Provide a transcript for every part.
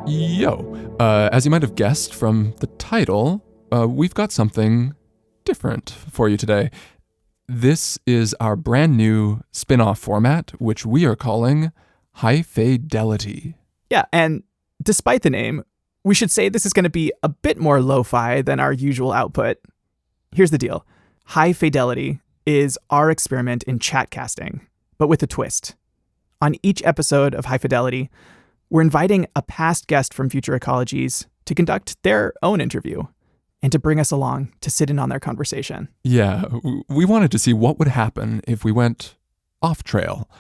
Yo, as you might have guessed from the title, we've got something different for you today. This is our brand new spin-off format, which we are calling Hyphaedelity. Yeah, and despite the name, we should say this is going to be a bit more lo-fi than our usual output. Here's the deal. Hyphaedelity is our experiment in chatcasting, but with a twist. On each episode of Hyphaedelity, we're inviting a past guest from Future Ecologies to conduct their own interview and to bring us along to sit in on their conversation. Yeah, we wanted to see what would happen if we went off trail,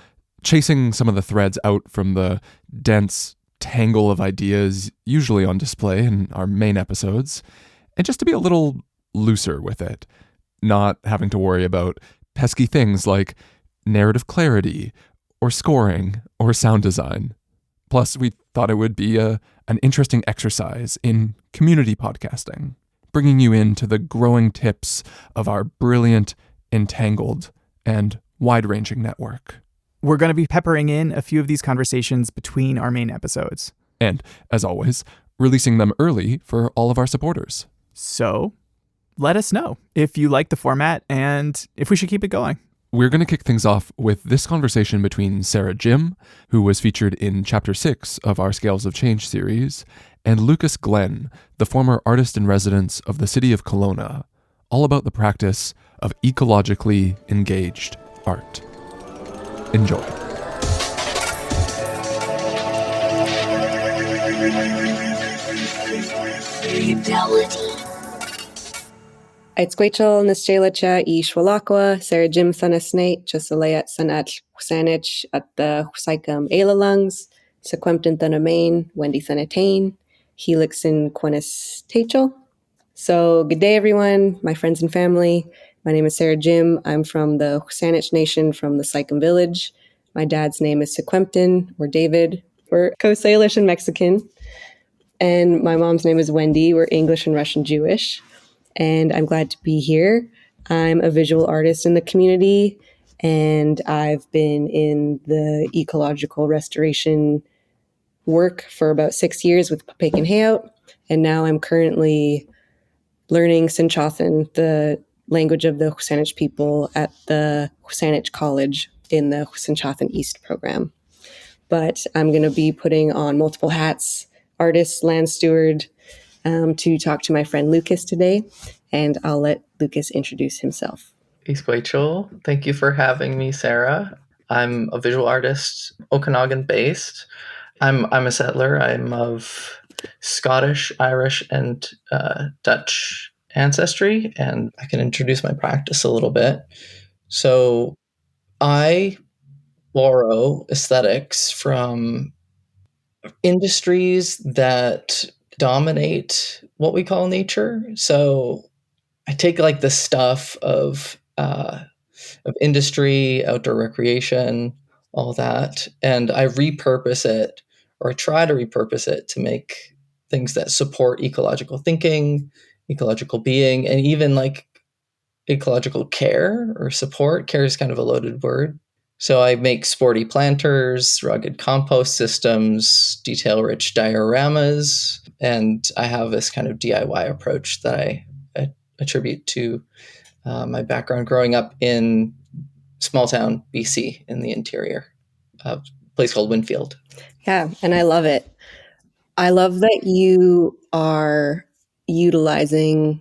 chasing some of the threads out from the dense tangle of ideas usually on display in our main episodes, and just to be a little looser with it, not having to worry about pesky things like narrative clarity or scoring or sound design. Plus, we thought it would be an interesting exercise in community podcasting, bringing you into the growing tips of our brilliant, entangled, and wide-ranging network. We're going to be peppering in a few of these conversations between our main episodes. And, as always, releasing them early for all of our supporters. So, let us know if you like the format and if we should keep it going. We're going to kick things off with this conversation between Sarah Jim, who was featured in Chapter 6 of our Scales of Change series, and Lucas Glenn, the former artist-in-residence of the city of Kelowna, all about the practice of ecologically-engaged art. Enjoy. Aitzquachel Nisjalacha I Shwalakwa, Sarah Jim Thanasnate, Chesalayat Sanach Husanich at the Husaikam Elalungs, Sequempton Thanamain, Wendy Thanatain, Helixin Quenis Tachel. So, good day, everyone, my friends and family. My name is Sarah Jim. I'm from the Husanich Nation from the Saikem village. My dad's name is Sequempton, or David. We're Coast Salish and Mexican. And my mom's name is Wendy. We're English and Russian Jewish. And I'm glad to be here. I'm a visual artist in the community, and I've been in the ecological restoration work for about 6 years with Papake and Hayout. And now I'm currently learning Sinchothan, the language of the Husanich people, at the Husanich College in the Sinchothan East program. But I'm going to be putting on multiple hats, artist, land steward, to talk to my friend Lucas today. And I'll let Lucas introduce himself. Rachel, thank you for having me, Sarah. I'm a visual artist, Okanagan based. I'm a settler. I'm of Scottish, Irish, and Dutch ancestry, and I can introduce my practice a little bit. So I borrow aesthetics from industries that dominate what we call nature. So I take like the stuff of industry, outdoor recreation, all that, and I repurpose it, or I try to repurpose it to make things that support ecological thinking, ecological being, and even like ecological care or support. Care is kind of a loaded word. So I make sporty planters, rugged compost systems, detail-rich dioramas, and I have this kind of DIY approach that I attribute to my background growing up in small town BC in the interior, a place called Winfield. Yeah, and I love it. I love that you are utilizing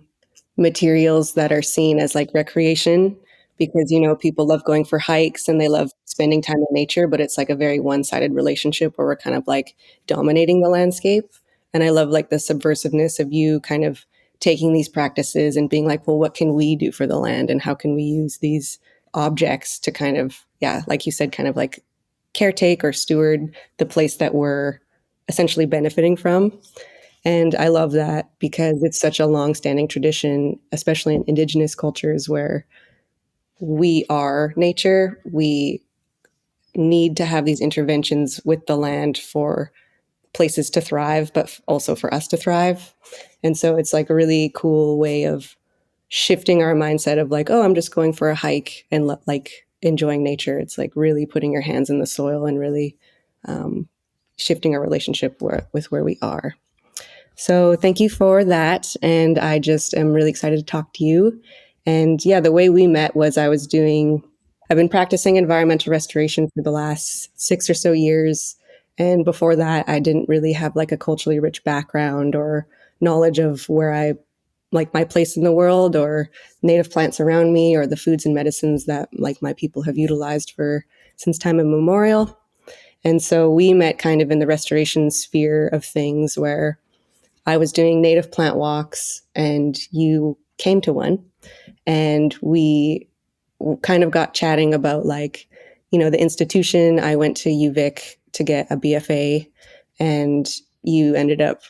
materials that are seen as like recreation, because, you know, people love going for hikes and they love spending time in nature, but it's like a very one-sided relationship where we're kind of like dominating the landscape. And I love like the subversiveness of you kind of taking these practices and being like, well, what can we do for the land, and how can we use these objects to kind of, yeah, like you said, kind of like caretake or steward the place that we're essentially benefiting from. And I love that because it's such a long-standing tradition, especially in Indigenous cultures where we are nature. We need to have these interventions with the land for places to thrive, but also for us to thrive. And so it's like a really cool way of shifting our mindset of like, oh, I'm just going for a hike and like enjoying nature. It's like really putting your hands in the soil and really shifting our relationship with where we are. So thank you for that. And I just am really excited to talk to you. And yeah, the way we met was I've been practicing environmental restoration for the last 6 or so years. And before that, I didn't really have like a culturally rich background or knowledge of where I like my place in the world or native plants around me or the foods and medicines that like my people have utilized for since time immemorial. And so we met kind of in the restoration sphere of things where I was doing native plant walks and you came to one, and we kind of got chatting about like, the institution. I went to UVic to get a BFA, and you ended up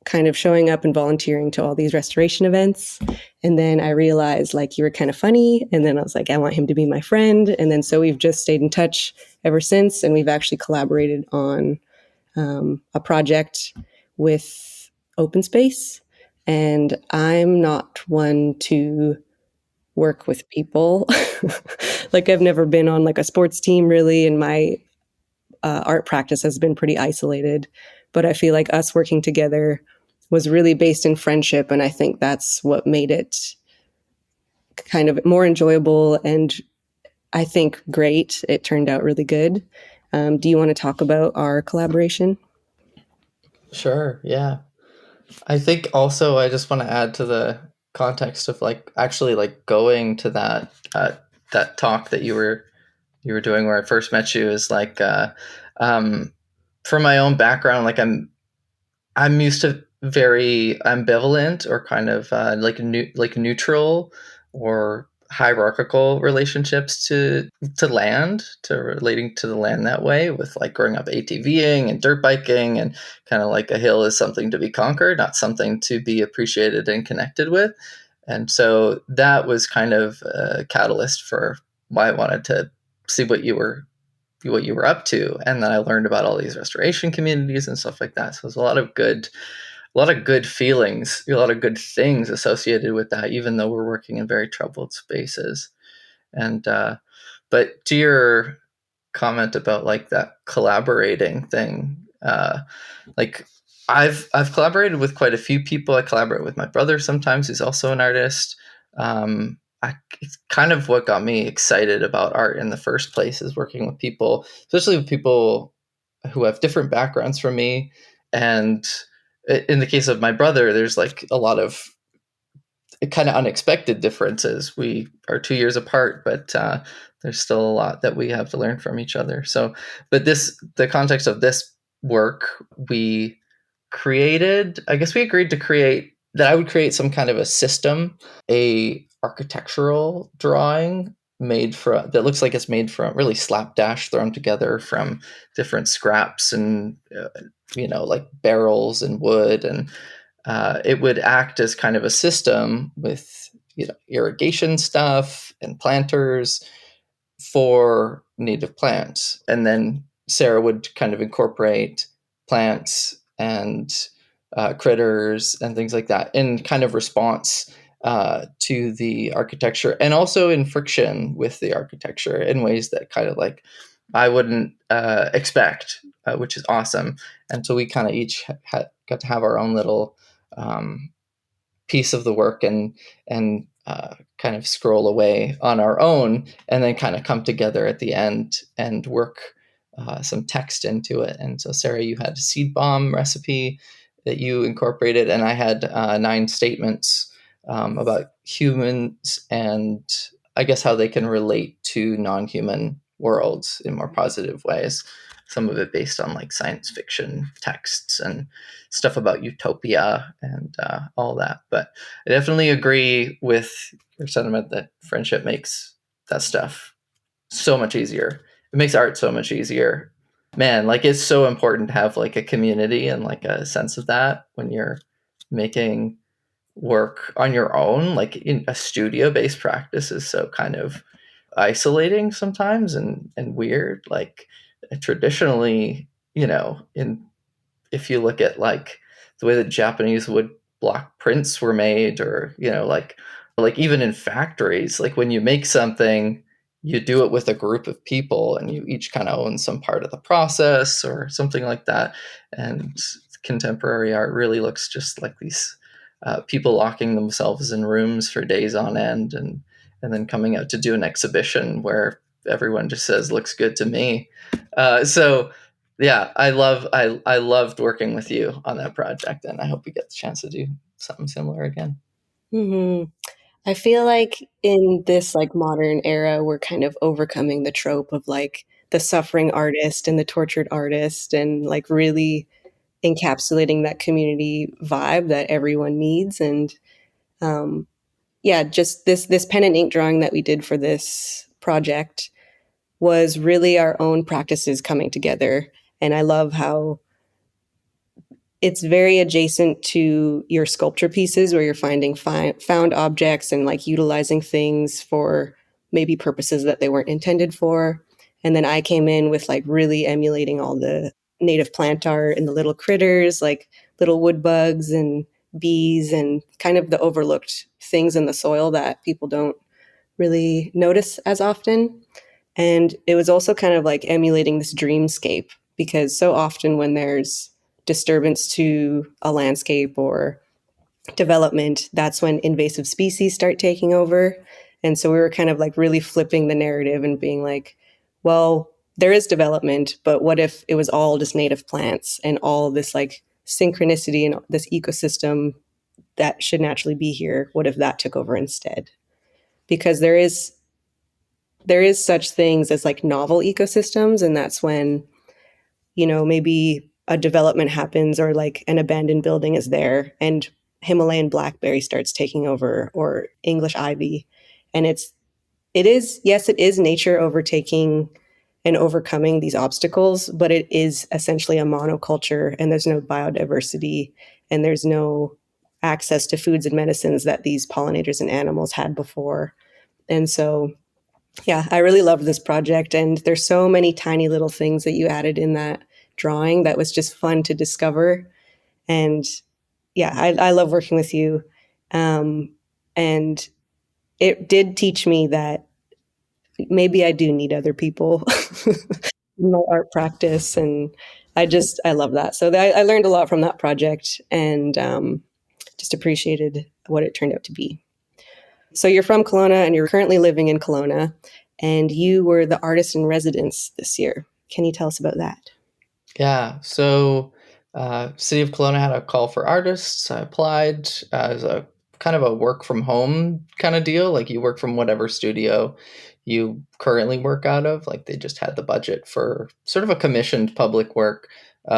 kind of showing up and volunteering to all these restoration events. And then I realized like you were kind of funny. And then I was like, I want him to be my friend. And then so we've just stayed in touch ever since. And we've actually collaborated on a project with Open Space. And I'm not one to work with people. Like I've never been on like a sports team really. And my art practice has been pretty isolated. But I feel like us working together was really based in friendship. And I think that's what made it kind of more enjoyable and I think great. It turned out really good. Do you want to talk about our collaboration? Sure. Yeah. I think also I just want to add to the context of like actually like going to that talk that you were doing where I first met you is like from my own background, like I'm used to very ambivalent or kind of like neutral or hierarchical relationships to land, to relating to the land that way, with like growing up ATVing and dirt biking, and kind of like a hill is something to be conquered, not something to be appreciated and connected with. And so that was kind of a catalyst for why I wanted to see what you were up to. And then I learned about all these restoration communities and stuff like that. So there's a lot of good feelings, a lot of good things associated with that, even though we're working in very troubled spaces. And but to your comment about like that collaborating thing, like I've collaborated with quite a few people. I collaborate with my brother sometimes, who's also an artist. It's kind of what got me excited about art in the first place, is working with people, especially with people who have different backgrounds from me. And in the case of my brother, there's like a lot of kind of unexpected differences. We are 2 years apart, but there's still a lot that we have to learn from each other. So, but the context of this work, I guess we agreed to create, that I would create some kind of a system, a architectural drawing that looks like it's made from really slapdash thrown together from different scraps and like barrels and wood, and it would act as kind of a system with irrigation stuff and planters for native plants. And then Sarah would kind of incorporate plants and critters and things like that in kind of response to the architecture, and also in friction with the architecture in ways that kind of like I wouldn't expect, which is awesome. And so we kind of each got to have our own little piece of the work, and kind of scroll away on our own, and then kind of come together at the end and work some text into it. And so Sarah, you had a seed bomb recipe that you incorporated, and I had 9 statements about humans and I guess how they can relate to non-human worlds in more positive ways. Some of it based on like science fiction texts and stuff about utopia and all that. But I definitely agree with your sentiment that friendship makes that stuff so much easier. It makes art so much easier. Man, like it's so important to have like a community and like a sense of that when you're making work on your own. Like in a studio-based practice is so kind of isolating sometimes and weird. Like traditionally, in if you look at like the way that Japanese wood block prints were made, or like even in factories, like when you make something, you do it with a group of people and you each kind of own some part of the process or something like that. And contemporary art really looks just like these people locking themselves in rooms for days on end and then coming out to do an exhibition where everyone just says, looks good to me. So yeah, I loved working with you on that project, and I hope we get the chance to do something similar again. Mm-hmm. I feel like in this like modern era, we're kind of overcoming the trope of like the suffering artist and the tortured artist, and like really encapsulating that community vibe that everyone needs. And yeah, just this pen and ink drawing that we did for this project was really our own practices coming together. And I love how it's very adjacent to your sculpture pieces where you're finding found objects and like utilizing things for maybe purposes that they weren't intended for. And then I came in with like really emulating all the native plant art and the little critters, like little wood bugs and bees and kind of the overlooked things in the soil that people don't really notice as often. And it was also kind of like emulating this dreamscape, because so often when there's disturbance to a landscape or development, that's when invasive species start taking over. And so we were kind of like really flipping the narrative and being like, well, there is development, but what if it was all just native plants and all this like synchronicity and this ecosystem that should naturally be here? What if that took over instead? Because there is such things as like novel ecosystems, and that's when, you know, maybe a development happens or like an abandoned building is there and Himalayan blackberry starts taking over or English ivy. And it is nature overtaking and overcoming these obstacles, but it is essentially a monoculture, and there's no biodiversity and there's no access to foods and medicines that these pollinators and animals had before. And so yeah, I really loved this project, and there's so many tiny little things that you added in that drawing that was just fun to discover. And yeah, I love working with you. And it did teach me that maybe I do need other people in my art practice, and I love that. So I learned a lot from that project, and just appreciated what it turned out to be. So you're from Kelowna and you're currently living in Kelowna, and you were the artist in residence this year. Can you tell us about that? Yeah. So, City of Kelowna had a call for artists. I applied as a kind of a work from home kind of deal. Like you work from whatever studio you currently work out of. Like they just had the budget for sort of a commissioned public work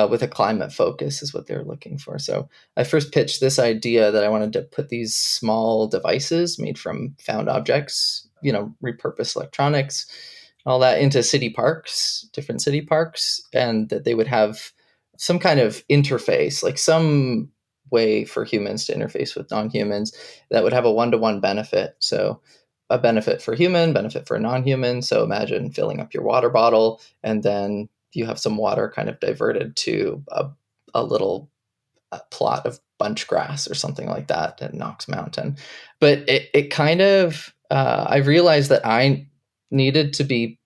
with a climate focus is what they were looking for. So I first pitched this idea that I wanted to put these small devices made from found objects, repurposed electronics, all that into city parks, different city parks, and that they would have some kind of interface, like some way for humans to interface with non-humans that would have a one-to-one benefit. So a benefit for human, benefit for non-human. So imagine filling up your water bottle and then you have some water kind of diverted to a little plot of bunch grass or something like that at Knox Mountain. But it kind of, I realized that I needed to be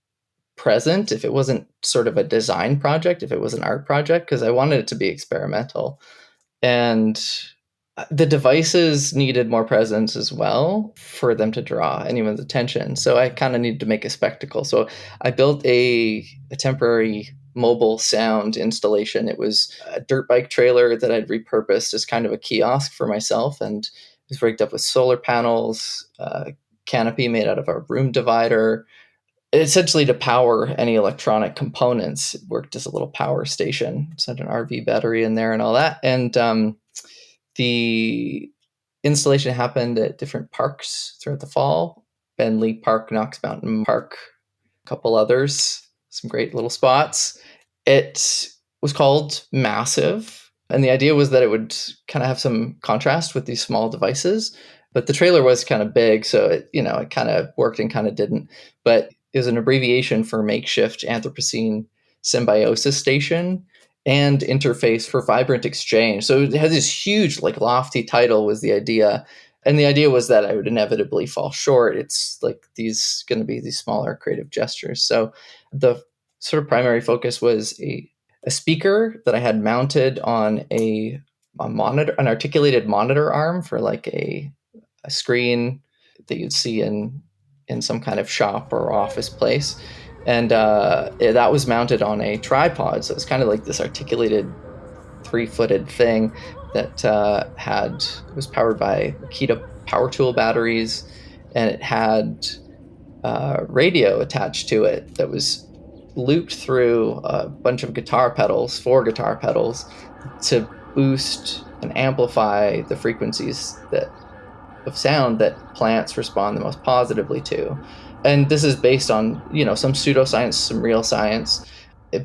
present if it wasn't sort of a design project, if it was an art project, because I wanted it to be experimental. And the devices needed more presence as well for them to draw anyone's attention. So I kind of needed to make a spectacle. So I built a temporary mobile sound installation. It was a dirt bike trailer that I'd repurposed as kind of a kiosk for myself, and it was rigged up with solar panels, canopy made out of a room divider. Essentially, to power any electronic components, it worked as a little power station. So I had an RV battery in there and all that. And the installation happened at different parks throughout the fall. Bentley Park, Knox Mountain Park, a couple others, some great little spots. It was called Massive, and the idea was that it would kind of have some contrast with these small devices. But the trailer was kind of big, so it kind of worked and kind of didn't. But it was an abbreviation for Makeshift Anthropocene Symbiosis Station and Interface for Vibrant Exchange. So it had this huge, like lofty title was the idea. And the idea was that I would inevitably fall short. It's like going to be these smaller creative gestures. So the sort of primary focus was a speaker that I had mounted on a monitor, an articulated monitor arm for like a screen that you'd see in some kind of shop or office place. And that was mounted on a tripod. So it's kind of like this articulated 3-footed thing that was powered by Makita power tool batteries, and it had radio attached to it that was looped through a bunch of guitar pedals, 4 guitar pedals, to boost and amplify the frequencies of sound that plants respond the most positively to. And this is based on, some pseudoscience, some real science,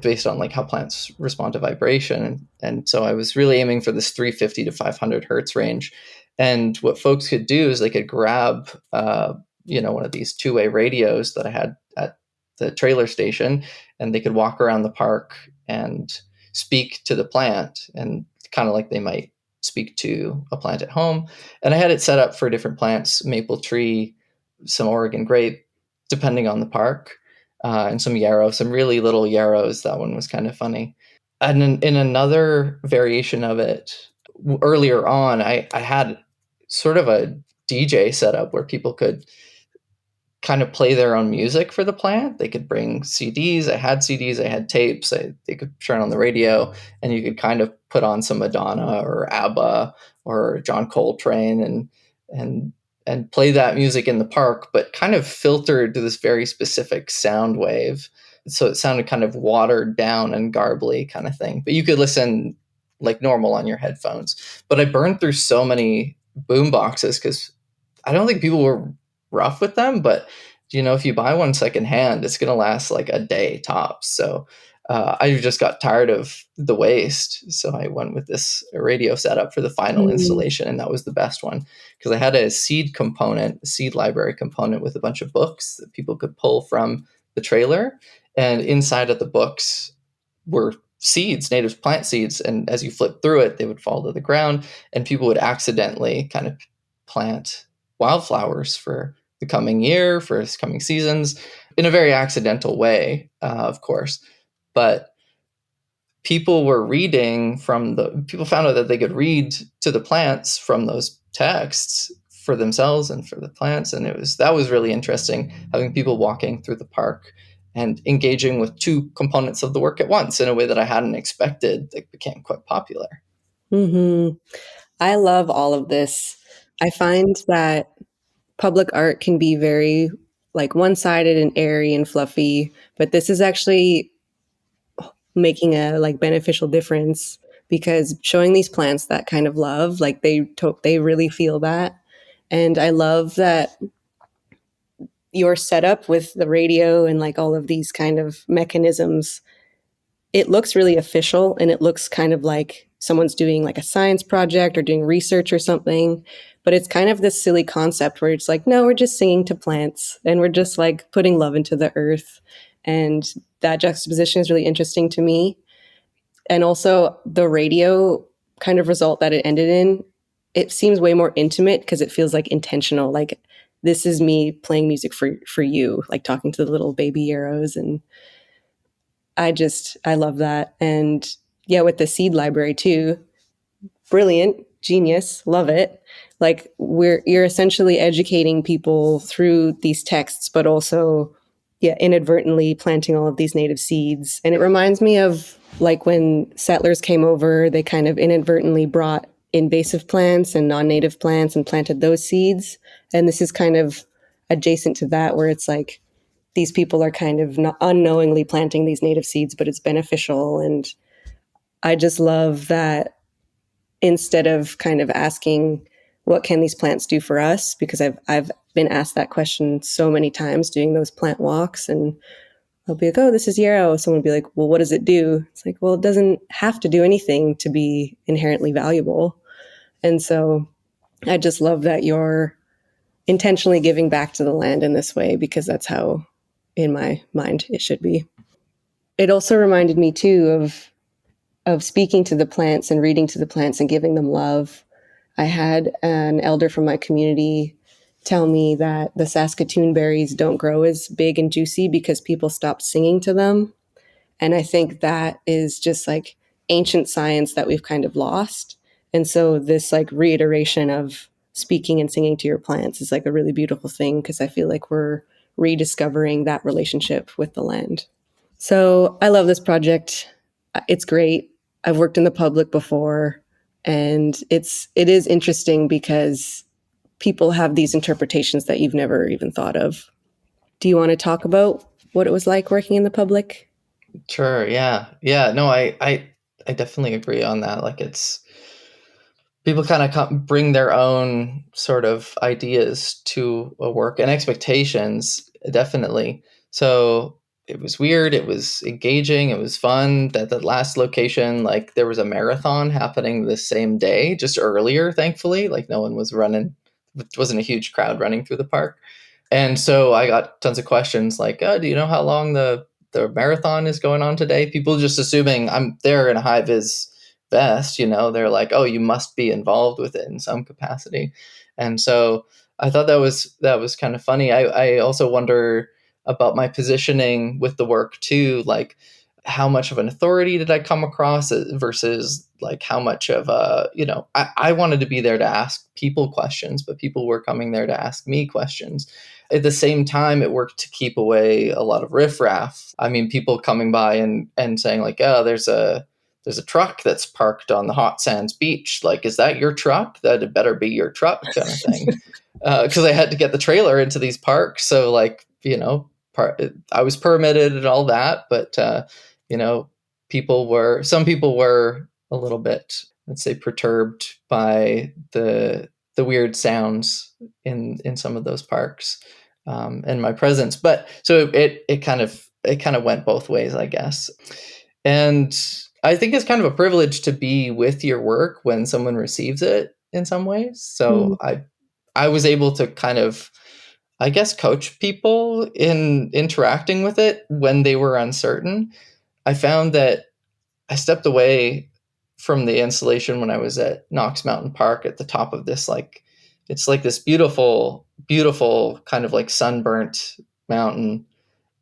based on like how plants respond to vibration. And so I was really aiming for this 350 to 500 hertz range. And what folks could do is they could grab, one of these 2-way radios that I had at the trailer station, and they could walk around the park and speak to the plant, and kind of like they might speak to a plant at home. And I had it set up for different plants: maple tree, some Oregon grape, depending on the park, and some yarrow, some really little yarrows. That one was kind of funny. And in another variation of it, earlier on, I had sort of a DJ setup where people could kind of play their own music for the plant. They could bring CDs. I had CDs, I had tapes. They could turn on the radio, and you could kind of put on some Madonna or ABBA or John Coltrane and play that music in the park, but kind of filtered to this very specific sound wave. So it sounded kind of watered down and garbly kind of thing. But you could listen like normal on your headphones. But I burned through so many boom boxes because I don't think people were rough with them, but if you buy one secondhand, it's going to last like a day tops. So I just got tired of the waste. So I went with this radio setup for the final installation, and that was the best one because I had a seed library component with a bunch of books that people could pull from the trailer. And inside of the books were seeds, native plant seeds. And as you flip through it, they would fall to the ground, and people would accidentally kind of plant wildflowers for the coming year, for coming seasons, in a very accidental way, of course. But people found out that they could read to the plants from those texts for themselves and for the plants. And that was really interesting, having people walking through the park and engaging with 2 components of the work at once in a way that I hadn't expected. That became quite popular. Mm-hmm. I love all of this. I find that public art can be very like one-sided and airy and fluffy, but this is actually making a like beneficial difference because showing these plants that kind of love, like they really feel that. And I love that your setup with the radio and like all of these kind of mechanisms, it looks really official, and it looks kind of like someone's doing like a science project or doing research or something. But it's kind of this silly concept where it's like, no, we're just singing to plants and we're just like putting love into the earth. And that juxtaposition is really interesting to me. And also the radio kind of result that it ended in, it seems way more intimate because it feels like intentional. Like this is me playing music for you, like talking to the little baby arrows. And I love that. And yeah, with the seed library too, brilliant, genius, love it. Like you're essentially educating people through these texts, but also, yeah, inadvertently planting all of these native seeds. And it reminds me of like when settlers came over, they kind of inadvertently brought invasive plants and non-native plants and planted those seeds. And this is kind of adjacent to that, where it's like these people are kind of not unknowingly planting these native seeds, but it's beneficial. And I just love that instead of kind of asking, what can these plants do for us? Because I've been asked that question so many times doing those plant walks, and I'll be like, oh, this is yarrow. Someone will be like, well, what does it do? It's like, well, it doesn't have to do anything to be inherently valuable. And so I just love that you're intentionally giving back to the land in this way, because that's how, in my mind, it should be. It also reminded me too of speaking to the plants and reading to the plants and giving them love. I had an elder from my community tell me that the Saskatoon berries don't grow as big and juicy because people stopped singing to them. And I think that is just like ancient science that we've kind of lost. And so this like reiteration of speaking and singing to your plants is like a really beautiful thing, because I feel like we're rediscovering that relationship with the land. So I love this project. It's great. I've worked in the public before, and it is interesting because people have these interpretations that you've never even thought of. Do you want to talk about what it was like working in the public? Sure. Yeah. Yeah. No, I definitely agree on that. Like it's people kind of bring their own sort of ideas to a work and expectations, definitely. So it was weird. It was engaging. It was fun. That the last location, like there was a marathon happening the same day, just earlier, thankfully. Like no one was running. It wasn't a huge crowd running through the park. And so I got tons of questions like, do you know how long the marathon is going on today? People just assuming I'm there in a high vis vest, they're like, oh, you must be involved with it in some capacity. And so I thought that was kind of funny. I also wonder about my positioning with the work too, like how much of an authority did I come across versus like how much of I wanted to be there to ask people questions, but people were coming there to ask me questions. At the same time, it worked to keep away a lot of riffraff. I mean, people coming by and saying like, oh, there's a truck that's parked on the hot sands beach. Like, is that your truck? That it better be your truck, kind of thing. Because I had to get the trailer into these parks. So like, I was permitted and all that, but some people were a little bit, let's say, perturbed by the weird sounds in some of those parks, and my presence. But so it kind of went both ways, I guess. And I think it's kind of a privilege to be with your work when someone receives it in some ways. So I was able to kind of, I guess, coach people in interacting with it when they were uncertain. I found that I stepped away from the installation when I was at Knox Mountain Park at the top of this, like, it's like this beautiful, beautiful kind of like sunburnt mountain.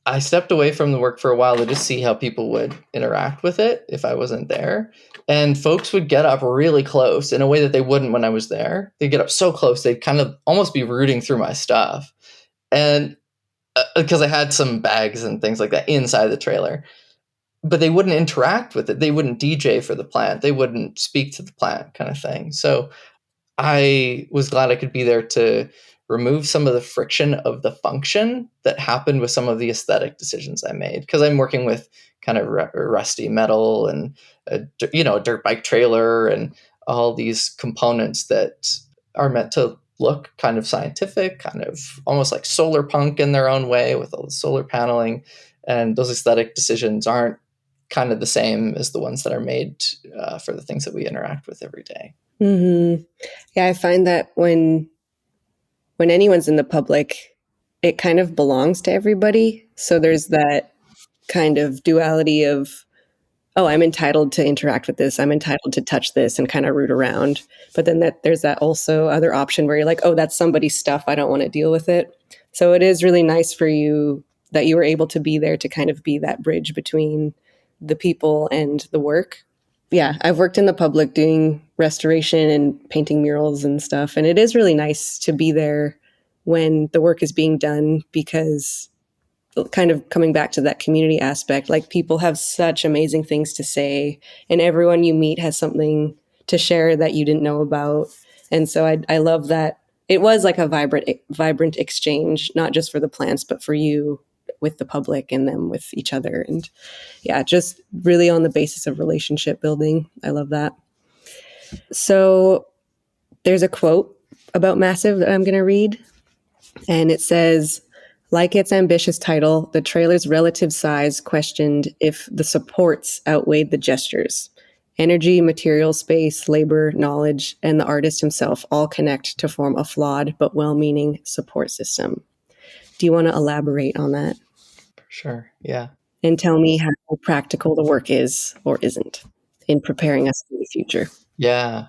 I stepped away from the work for a while to just see how people would interact with it if I wasn't there. And folks would get up really close in a way that they wouldn't when I was there. They'd get up so close, they'd kind of almost be rooting through my stuff. And because I had some bags and things like that inside the trailer. But they wouldn't interact with it. They wouldn't DJ for the plant. They wouldn't speak to the plant, kind of thing. So I was glad I could be there to remove some of the friction of the function that happened with some of the aesthetic decisions I made, because I'm working with kind of rusty metal and a dirt bike trailer and all these components that are meant to look kind of scientific, kind of almost like solar punk in their own way with all the solar paneling. And those aesthetic decisions aren't kind of the same as the ones that are made for the things that we interact with every day. Mm-hmm. Yeah, I find that when anyone's in the public, it kind of belongs to everybody. So there's that kind of duality of, oh, I'm entitled to interact with this. I'm entitled to touch this and kind of root around. But then there's that also other option where you're like, oh, that's somebody's stuff. I don't want to deal with it. So it is really nice for you that you were able to be there to kind of be that bridge between the people and the work. Yeah, I've worked in the public doing restoration and painting murals and stuff. And it is really nice to be there when the work is being done, because kind of coming back to that community aspect, like people have such amazing things to say, and everyone you meet has something to share that you didn't know about. And so I love that it was like a vibrant exchange, not just for the plants, but for you with the public and them with each other. And yeah, just really on the basis of relationship building. I love that. So there's a quote about Massive that I'm going to read, and it says, like its ambitious title, the trailer's relative size questioned if the supports outweighed the gestures. Energy, material, space, labor, knowledge, and the artist himself all connect to form a flawed but well-meaning support system. Do you want to elaborate on that? Sure, yeah. And tell me how practical the work is or isn't in preparing us for the future. Yeah,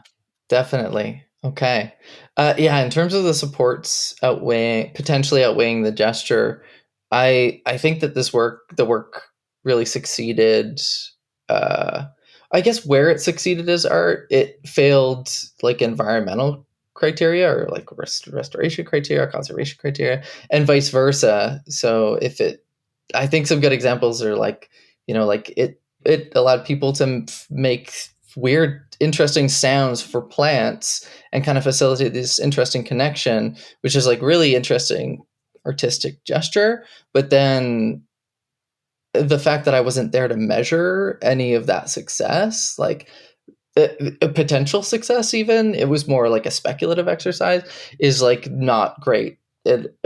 definitely. Okay. Yeah, in terms of the supports potentially outweighing the gesture, I think that the work really succeeded. Uh, I guess where it succeeded as art, it failed like environmental criteria or like restoration criteria, conservation criteria, and vice versa. So I think some good examples are like, like it allowed people to make weird, interesting sounds for plants and kind of facilitate this interesting connection, which is like really interesting artistic gesture. But then the fact that I wasn't there to measure any of that success, like a potential success, even it was more like a speculative exercise, is like not great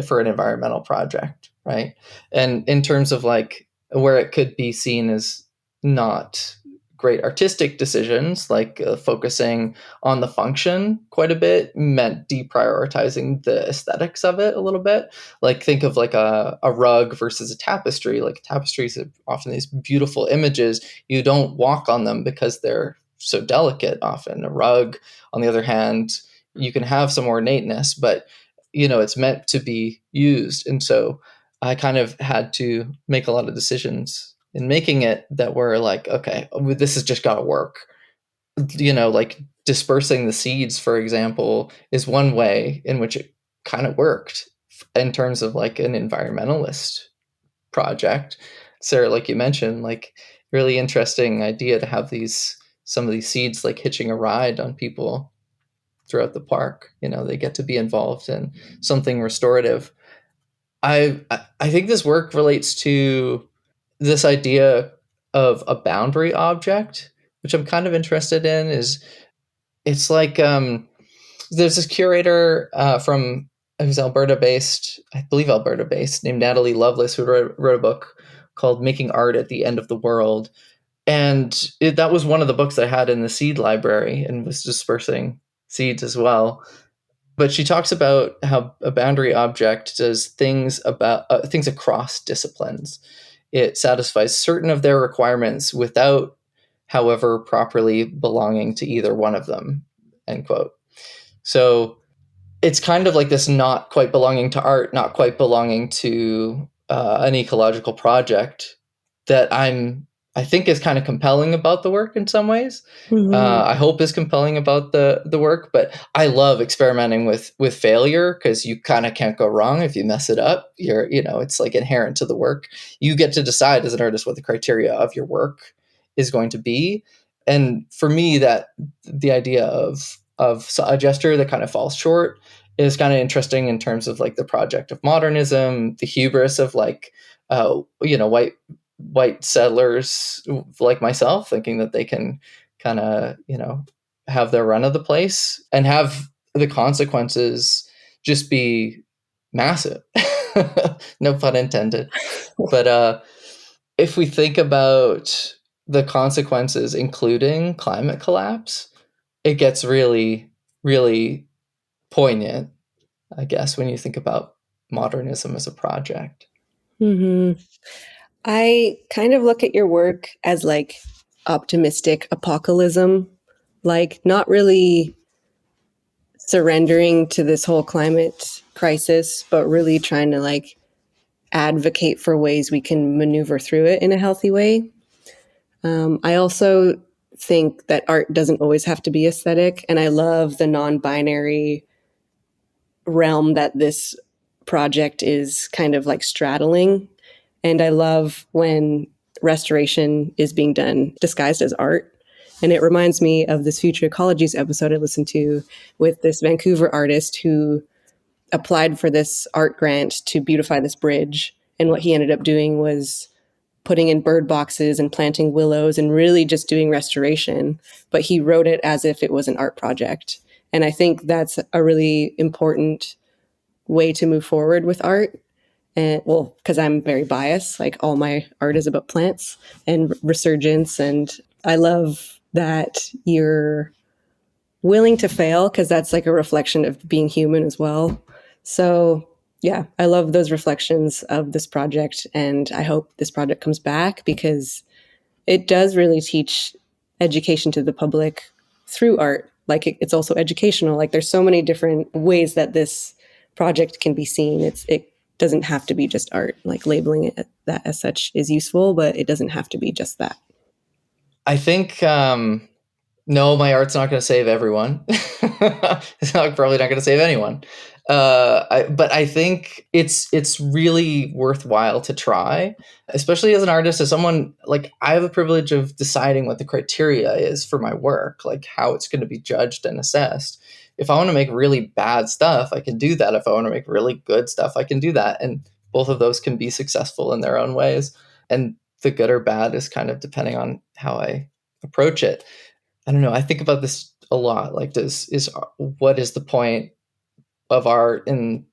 for an environmental project, right? And in terms of like where it could be seen as not great artistic decisions, like focusing on the function quite a bit meant deprioritizing the aesthetics of it a little bit. Like think of like a rug versus a tapestry. Like tapestries are often these beautiful images. You don't walk on them because they're so delicate often. A rug, on the other hand, you can have some ornateness, but it's meant to be used. And so I kind of had to make a lot of decisions in making it that were like, okay, this has just got to work. Like dispersing the seeds, for example, is one way in which it kind of worked in terms of like an environmentalist project. Sarah, like you mentioned, like really interesting idea to have some of these seeds like hitching a ride on people throughout the park. They get to be involved in something restorative. I think this work relates to this idea of a boundary object, which I'm kind of interested in. It's like there's this curator from who's I believe Alberta based, named Natalie Lovelace, who wrote a book called Making Art at the End of the World. And that was one of the books I had in the seed library and was dispersing seeds as well. But she talks about how a boundary object does things across disciplines. It satisfies certain of their requirements without, however, properly belonging to either one of them, end quote. So it's kind of like this not quite belonging to art, not quite belonging to an ecological project that I think is kind of compelling about the work in some ways. I hope is compelling about the work, but I love experimenting with failure because you kind of can't go wrong if you mess it up. It's like inherent to the work. You get to decide as an artist what the criteria of your work is going to be. And for me, that the idea of a gesture that kind of falls short is kind of interesting in terms of like the project of modernism, the hubris of like white settlers like myself thinking that they can kind of have their run of the place and have the consequences just be massive. No pun intended. But if we think about the consequences, including climate collapse, it gets really, really poignant, I guess, when you think about modernism as a project. I kind of look at your work as like optimistic apocalypse, like not really surrendering to this whole climate crisis, but really trying to like advocate for ways we can maneuver through it in a healthy way. I also think that art doesn't always have to be aesthetic, and I love the non-binary realm that this project is kind of like straddling. And I love when restoration is being done disguised as art. And it reminds me of this Future Ecologies episode I listened to with this Vancouver artist who applied for this art grant to beautify this bridge. And what he ended up doing was putting in bird boxes and planting willows and really just doing restoration. But he wrote it as if it was an art project. And I think that's a really important way to move forward with art. And well, because I'm very biased, like all my art is about plants and resurgence. And I love that you're willing to fail because that's like a reflection of being human as well. So yeah, I love those reflections of this project. And I hope this project comes back because it does really teach education to the public through art like it's also educational. Like there's so many different ways that this project can be seen. It doesn't have to be just art. Like labeling it that as such is useful, but it doesn't have to be just that. I think no, my art's not going to save everyone. It's probably not going to save anyone. But I think it's really worthwhile to try, especially as an artist, as someone like I have the privilege of deciding what the criteria is for my work, like how it's going to be judged and assessed. If I want to make really bad stuff, I can do that. If I want to make really good stuff, I can do that. And both of those can be successful in their own ways. And the good or bad is kind of depending on how I approach it. I don't know. I think about this a lot. Like, what is the point of art in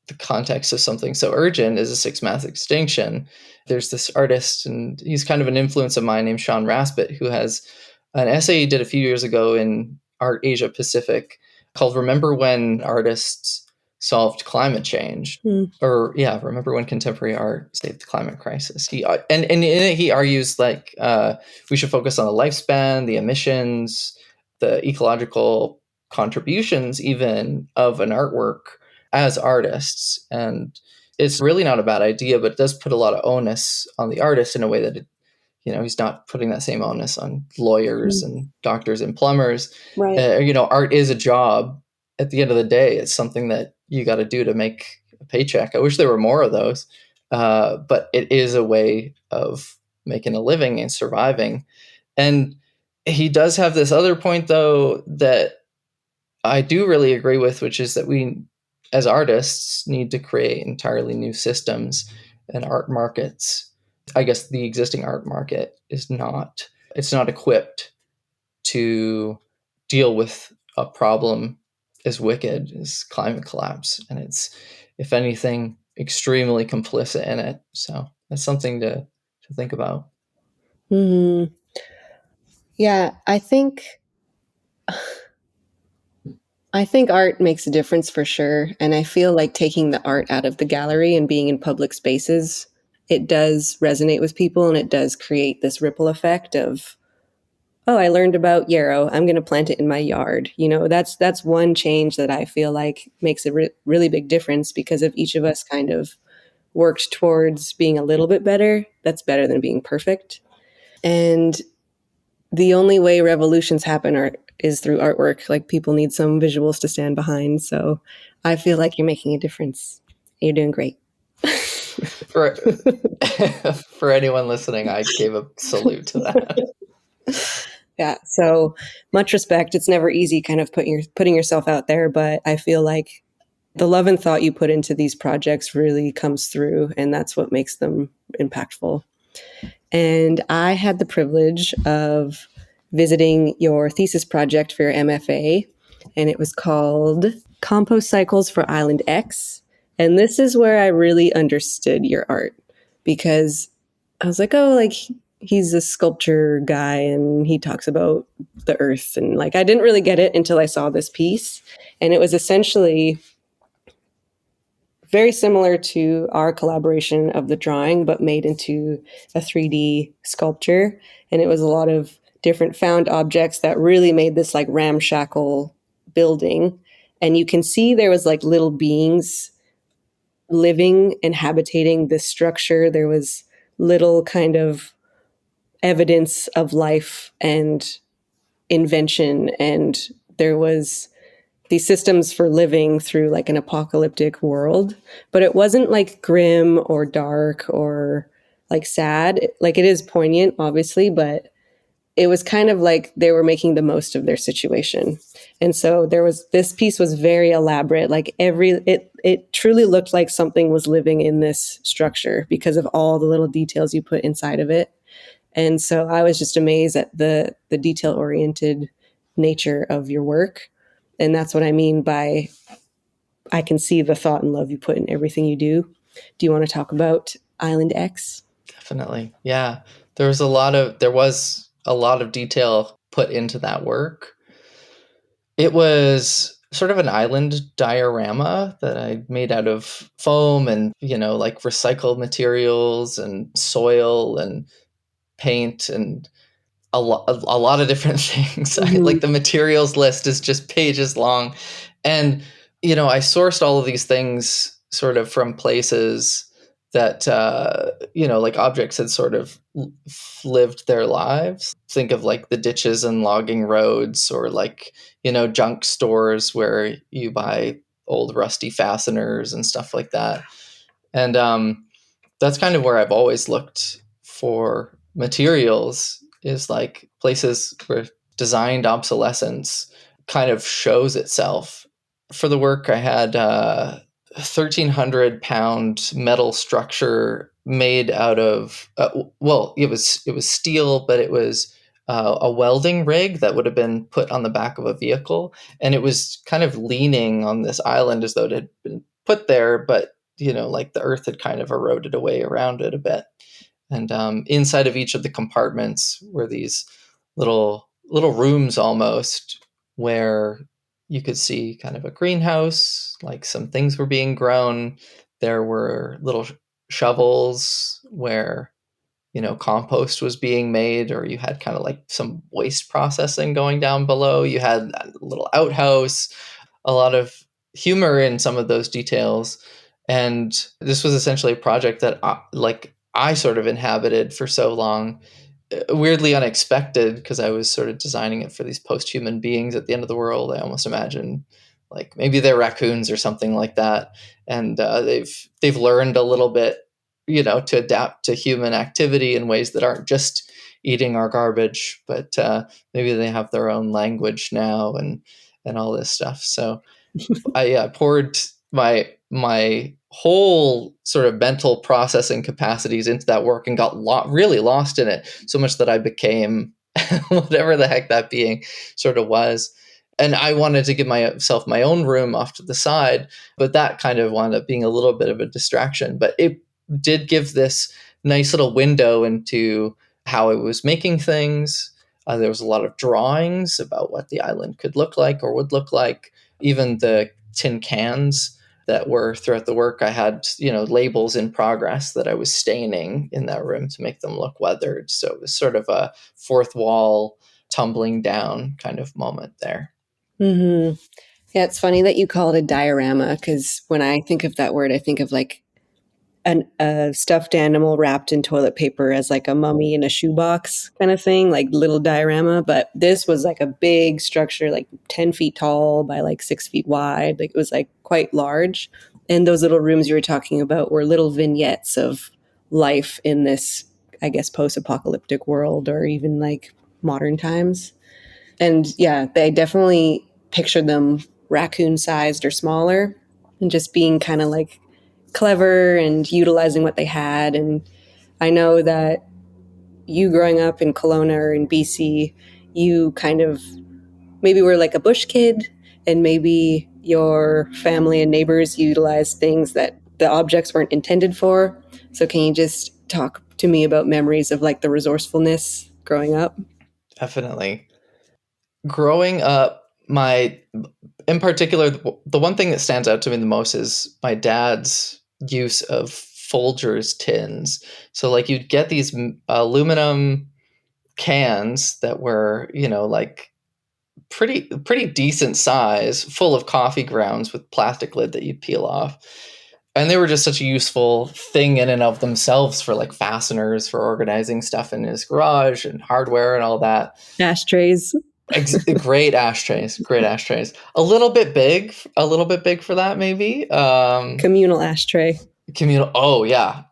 the context of something so urgent as a sixth mass extinction? There's this artist, and he's kind of an influence of mine, named Sean Raspet, who has an essay he did a few years ago in Art Asia Pacific called "Remember When Artists Solved Climate Change," or remember when contemporary art saved the climate crisis. And in it he argues like we should focus on the lifespan, the emissions, the ecological contributions even of an artwork as artists. And it's really not a bad idea, but it does put a lot of onus on the artist in a way that he's not putting that same onus on lawyers and doctors and plumbers. Right. Art is a job. At the end of the day, it's something that you got to do to make a paycheck. I wish there were more of those, but it is a way of making a living and surviving. And he does have this other point, though, that I do really agree with, which is that we, as artists, need to create entirely new systems and art markets. I guess the existing art market it's not equipped to deal with a problem as wicked as climate collapse. And it's, if anything, extremely complicit in it. So that's something to think about. Mm-hmm. Yeah, I think art makes a difference for sure. And I feel like taking the art out of the gallery and being in public spaces, it does resonate with people, and it does create this ripple effect of, oh, I learned about yarrow, I'm going to plant it in my yard. That's one change that I feel like makes a really big difference, because if each of us kind of worked towards being a little bit better, that's better than being perfect. And the only way revolutions happen is through artwork. Like, people need some visuals to stand behind. So I feel like you're making a difference. You're doing great. For anyone listening, I gave a salute to that. Yeah. So much respect. It's never easy kind of putting yourself out there, but I feel like the love and thought you put into these projects really comes through, and that's what makes them impactful. And I had the privilege of visiting your thesis project for your MFA, and it was called Compost Cycles for Island X. And this is where I really understood your art, because I was like, oh, like he's a sculpture guy and he talks about the earth. And like, I didn't really get it until I saw this piece. And it was essentially very similar to our collaboration of the drawing, but made into a 3D sculpture. And it was a lot of different found objects that really made this like ramshackle building. And you can see there was like little beings living and habitating this structure. There was little kind of evidence of life and invention. And there was these systems for living through like an apocalyptic world, but it wasn't like grim or dark or like sad. Like, it is poignant, obviously, but it was kind of like they were making the most of their situation. And so this piece was very elaborate. Like it truly looked like something was living in this structure because of all the little details you put inside of it. And so I was just amazed at the detail oriented nature of your work. And that's what I mean by, I can see the thought and love you put in everything you do. Do you want to talk about Island X? Definitely. Yeah. There was a lot of detail put into that work. It was sort of an island diorama that I made out of foam and, like recycled materials and soil and paint and a lot of different things. Like the materials list is just pages long. And, I sourced all of these things sort of from places that, like objects had sort of lived their lives. Think of like the ditches and logging roads, or like, junk stores where you buy old rusty fasteners and stuff like that. And that's kind of where I've always looked for materials, is like places where designed obsolescence kind of shows itself. For the work, I had 1,300-pound metal structure made out of it was steel, but it was a welding rig that would have been put on the back of a vehicle, and it was kind of leaning on this island as though it had been put there, but like the earth had kind of eroded away around it a bit. And inside of each of the compartments were these little rooms almost, where you could see kind of a greenhouse, like some things were being grown. There were little shovels where, compost was being made, or you had kind of like some waste processing going down below. You had a little outhouse, a lot of humor in some of those details. And this was essentially a project that I sort of inhabited for so long, weirdly unexpected, because I was sort of designing it for these post-human beings at the end of the world. I almost imagine like maybe they're raccoons or something like that, and they've learned a little bit, to adapt to human activity in ways that aren't just eating our garbage, but maybe they have their own language now and all this stuff. So I poured my whole sort of mental processing capacities into that work, and got really lost in it, so much that I became whatever the heck that being sort of was. And I wanted to give myself my own room off to the side, but that kind of wound up being a little bit of a distraction. But it did give this nice little window into how I was making things. There was a lot of drawings about what the island could look like or would look like. Even the tin cans that were throughout the work, I had, labels in progress that I was staining in that room to make them look weathered. So it was sort of a fourth wall tumbling down kind of moment there. Mm-hmm. Yeah, it's funny that you call it a diorama, because when I think of that word, I think of like a stuffed animal wrapped in toilet paper as like a mummy in a shoebox kind of thing, like little diorama. But this was like a big structure, like 10 feet tall by like 6 feet wide. Like it was like quite large. And those little rooms you were talking about were little vignettes of life in this, I guess, post-apocalyptic world, or even like modern times. And yeah, they definitely pictured them raccoon-sized or smaller, and just being kind of like clever and utilizing what they had. And I know that you growing up in Kelowna or in BC, you kind of maybe were like a bush kid, and maybe your family and neighbors utilized things that the objects weren't intended for. So can you just talk to me about memories of like the resourcefulness growing up? Definitely. Growing up, in particular, the one thing that stands out to me the most is my dad's use of Folgers tins. So like you'd get these aluminum cans that were, like pretty decent size, full of coffee grounds with plastic lid that you'd peel off. And they were just such a useful thing in and of themselves for like fasteners, for organizing stuff in his garage and hardware and all that. Ashtrays. Great ashtrays. A little bit big for that, maybe. Communal ashtray. Communal. Oh yeah,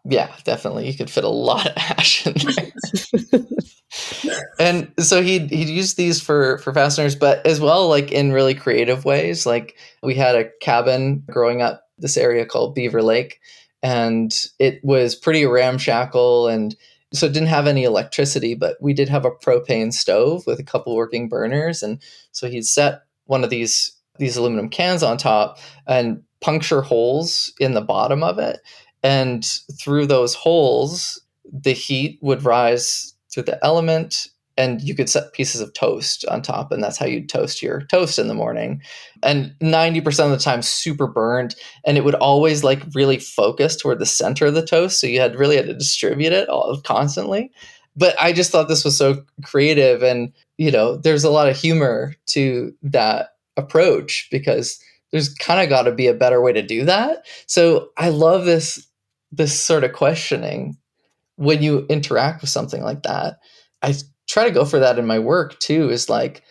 definitely. You could fit a lot of ash in there. And so he'd use these for fasteners, but as well, like in really creative ways. Like we had a cabin growing up this area called Beaver Lake, and it was pretty ramshackle, and so it didn't have any electricity, but we did have a propane stove with a couple working burners. And so he'd set one of these aluminum cans on top and puncture holes in the bottom of it. And through those holes, the heat would rise through the element, and you could set pieces of toast on top, and that's how you'd toast your toast in the morning. And 90% of the time super burned, and it would always like really focus toward the center of the toast, so you had to distribute it all constantly. But I just thought this was so creative, and there's a lot of humor to that approach, because there's kind of got to be a better way to do that. So I love this sort of questioning when you interact with something like that. I try to go for that in my work too, is like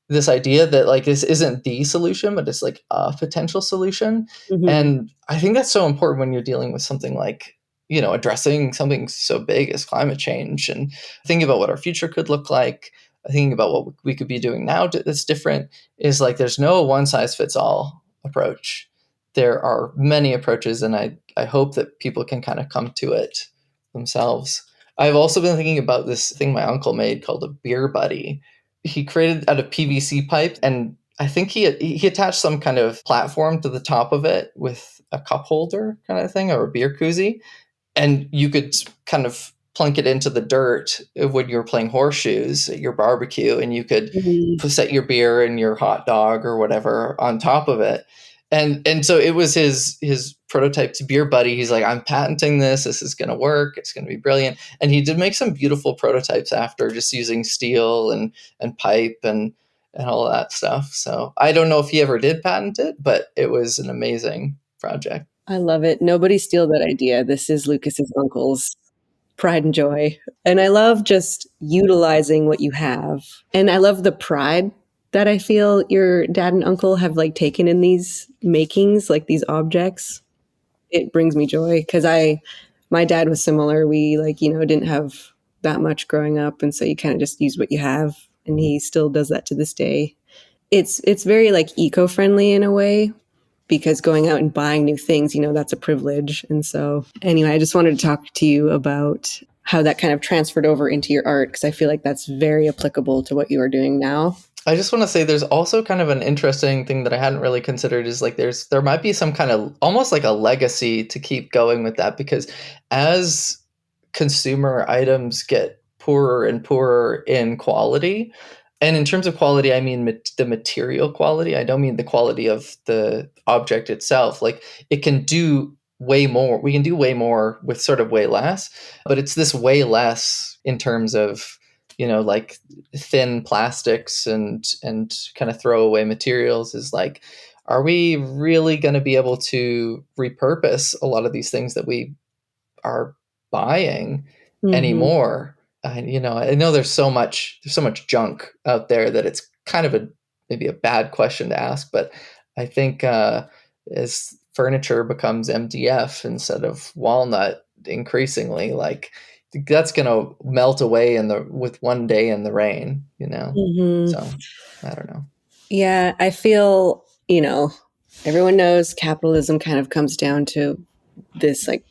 this idea that like this isn't the solution, but it's like a potential solution. And I think that's so important when you're dealing with something like, addressing something so big as climate change, and thinking about what our future could look like, thinking about what we could be doing now that's different, is like there's no one size fits all approach. There are many approaches, and I hope that people can kind of come to it themselves. I've also been thinking about this thing my uncle made called a beer buddy. He created out of PVC pipe, and I think he attached some kind of platform to the top of it with a cup holder kind of thing, or a beer koozie, and you could kind of plunk it into the dirt when you were playing horseshoes at your barbecue, and you could set your beer and your hot dog or whatever on top of it. And so it was his prototype to Beer Buddy. He's like, I'm patenting this. This is going to work. It's going to be brilliant. And he did make some beautiful prototypes after, just using steel and pipe and all of that stuff. So I don't know if he ever did patent it, but it was an amazing project. I love it. Nobody steal that idea. This is Lucas's uncle's pride and joy. And I love just utilizing what you have. And I love the pride that I feel your dad and uncle have like taken in these makings, like these objects. It brings me joy because my dad was similar. We didn't have that much growing up. And so you kind of just use what you have. And he still does that to this day. It's very like eco-friendly in a way, because going out and buying new things, that's a privilege. And so anyway, I just wanted to talk to you about how that kind of transferred over into your art, because I feel like that's very applicable to what you are doing now. I just want to say there's also kind of an interesting thing that I hadn't really considered, is like there might be some kind of almost like a legacy to keep going with that, because as consumer items get poorer and poorer in quality, and in terms of quality, I mean the material quality. I don't mean the quality of the object itself. Like it can do way more. We can do way more with sort of way less, but it's this way less in terms of like thin plastics and kind of throwaway materials, is like, are we really going to be able to repurpose a lot of these things that we are buying anymore? And I know there's so much junk out there that it's kind of maybe a bad question to ask, but I think as furniture becomes MDF instead of walnut increasingly, like that's going to melt away with one day in the rain, So I don't know. Yeah, I feel, everyone knows capitalism kind of comes down to this like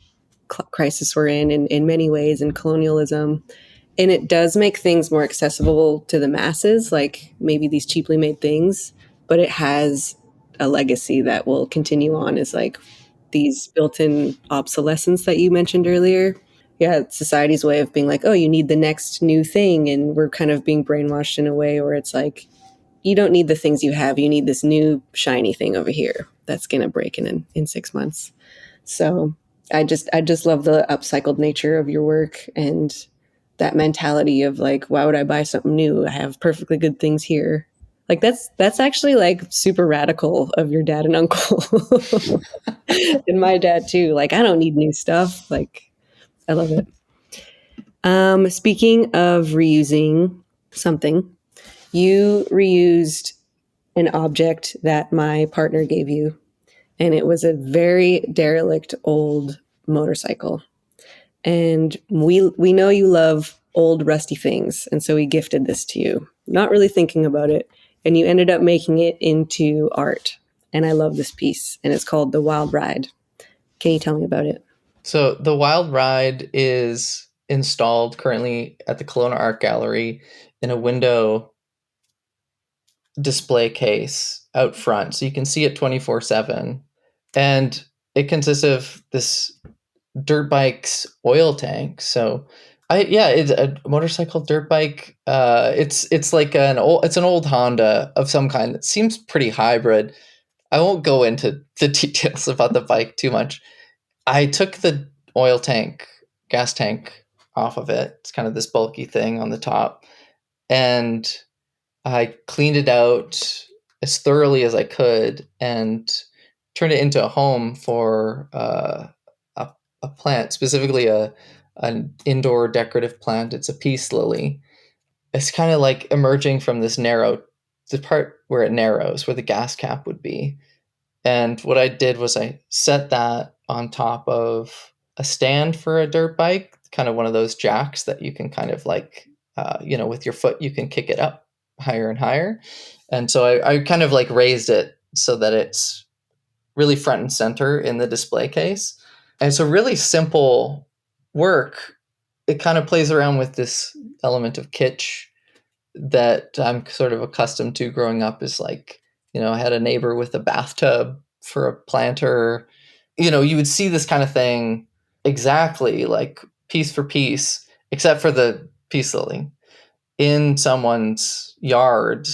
crisis we're in many ways, and colonialism. And it does make things more accessible to the masses, like maybe these cheaply made things, but it has a legacy that will continue on, is like these built-in obsolescence that you mentioned earlier. Yeah, it's society's way of being like, oh, you need the next new thing. And we're kind of being brainwashed in a way where it's like, you don't need the things you have. You need this new shiny thing over here that's going to break in 6 months. So I just love the upcycled nature of your work, and that mentality of like, why would I buy something new? I have perfectly good things here. Like that's actually like super radical of your dad and uncle. And my dad too. Like, I don't need new stuff. Like, I love it. Speaking of reusing something, you reused an object that my partner gave you, and it was a very derelict old motorcycle. And we know you love old rusty things, and so we gifted this to you, not really thinking about it, and you ended up making it into art. And I love this piece, and it's called The Wild Ride. Can you tell me about it? So The Wild Ride is installed currently at the Kelowna Art Gallery in a window display case out front, so you can see it 24/7. And it consists of this dirt bike's oil tank. So it's a motorcycle dirt bike. It's like an old Honda of some kind. It seems pretty hybrid. I won't go into the details about the bike too much. I took the gas tank off of it. It's kind of this bulky thing on the top. And I cleaned it out as thoroughly as I could and turned it into a home for a plant, specifically an indoor decorative plant. It's a peace lily. It's kind of like emerging from the part where it narrows, where the gas cap would be. And what I did was I set that on top of a stand for a dirt bike, kind of one of those jacks that you can kind of like, with your foot, you can kick it up higher and higher. And so I kind of like raised it so that it's really front and center in the display case. And it's a really simple work. It kind of plays around with this element of kitsch that I'm sort of accustomed to growing up. Is like, I had a neighbor with a bathtub for a planter. You would see this kind of thing exactly like piece for piece, except for the peace lily in someone's yard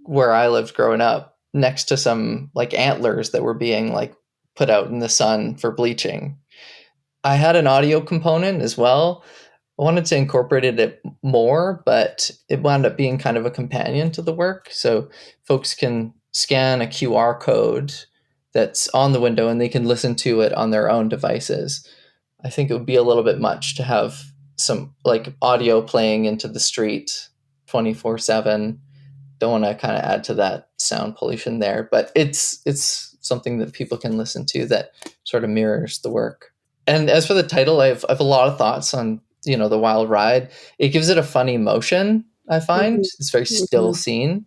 where I lived growing up, next to some like antlers that were being like put out in the sun for bleaching. I had an audio component as well. I wanted to incorporate it more, but it wound up being kind of a companion to the work. So folks can scan a QR code that's on the window and they can listen to it on their own devices. I think it would be a little bit much to have some like audio playing into the street 24/7. Don't want to kind of add to that sound pollution there, but it's something that people can listen to that sort of mirrors the work. And as for the title, I have a lot of thoughts on, the wild ride. It gives it a funny motion, I find. Mhm. It's very still Mhm. scene.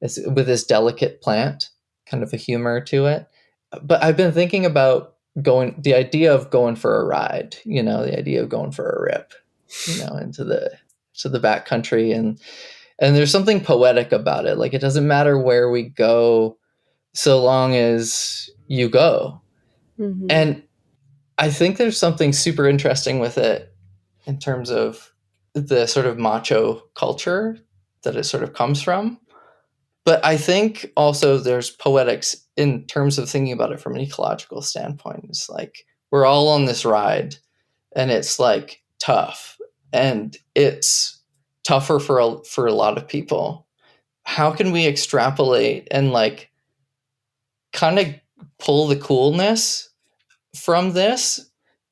It's with this delicate plant, kind of a humor to it. But I've been thinking about the idea of going for a ride, the idea of going for a rip, into the backcountry. And there's something poetic about it. Like, it doesn't matter where we go so long as you go. Mhm. And I think there's something super interesting with it in terms of the sort of macho culture that it sort of comes from. But I think also there's poetics in terms of thinking about it from an ecological standpoint. It's like we're all on this ride and it's like tough and it's tougher for a lot of people. How can we extrapolate and like kind of pull the coolness from this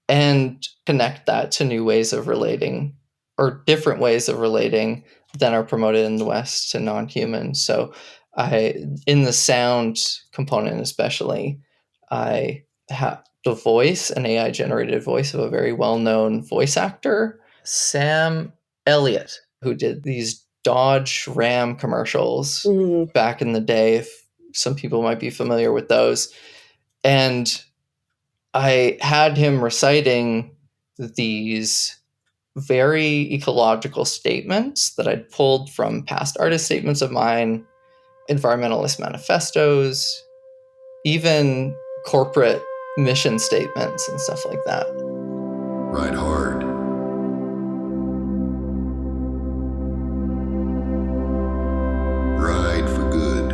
and connect that to new ways of relating or different ways of relating than are promoted in the West to non-humans? So in the sound component especially, I have the voice, an AI generated voice of a very well-known voice actor, Sam Elliott, who did these Dodge Ram commercials Mhm. back in the day. If some people might be familiar with those. And I had him reciting these very ecological statements that I'd pulled from past artist statements of mine, environmentalist manifestos, even corporate mission statements and stuff like that. Ride hard. Ride for good.